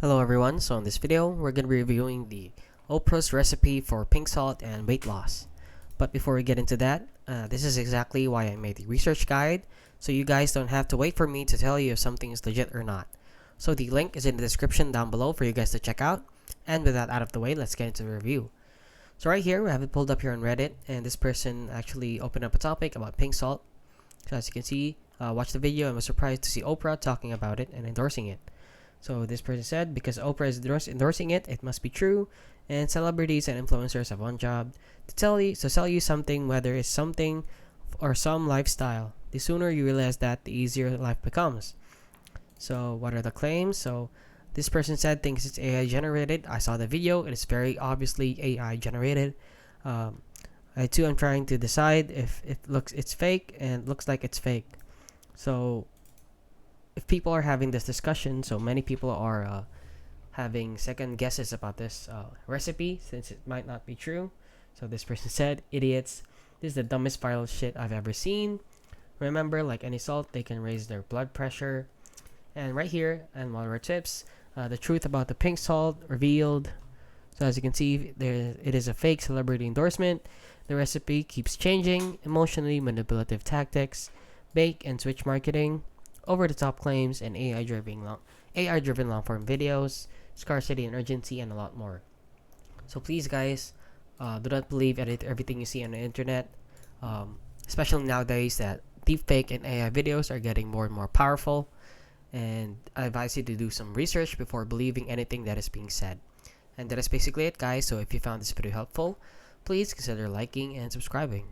Hello everyone, so in this video, we're going to be reviewing the Oprah's recipe for pink salt and weight loss. But before we get into that, this is exactly why I made the research guide, so you guys don't have to wait for me to tell you if something is legit or not. So the link is in the description down below for you guys to check out, and with that out of the way, let's get into the review. So right here, we have it pulled up here on Reddit, and this person actually opened up a topic about pink salt. So as you can see, watch the video and was surprised to see Oprah talking about it and endorsing it. So this person said, because Oprah is endorsing it, it must be true. And celebrities and influencers have one job to sell you something, whether it's something or some lifestyle. The sooner you realize that, the easier life becomes. So what are the claims? So this person said thinks it's AI generated. I saw the video. It is very obviously AI generated. I too am trying to decide if it's fake, and it looks like it's fake. So if people are having this discussion, so many people are having second guesses about this recipe since it might not be true. So this person said, idiots, this is the dumbest viral shit I've ever seen. Remember, like any salt, they can raise their blood pressure. And right here, and one of our tips, the truth about the pink salt revealed. So as you can see, it is a fake celebrity endorsement. The recipe keeps changing, emotionally manipulative tactics, bake and switch marketing, over-the-top claims, and AI-driven long-form videos, scarcity and urgency, and a lot more. So please, guys, do not believe everything you see on the internet, especially nowadays that deepfake and AI videos are getting more and more powerful. And I advise you to do some research before believing anything that is being said. And that is basically it, guys. So if you found this video helpful, please consider liking and subscribing.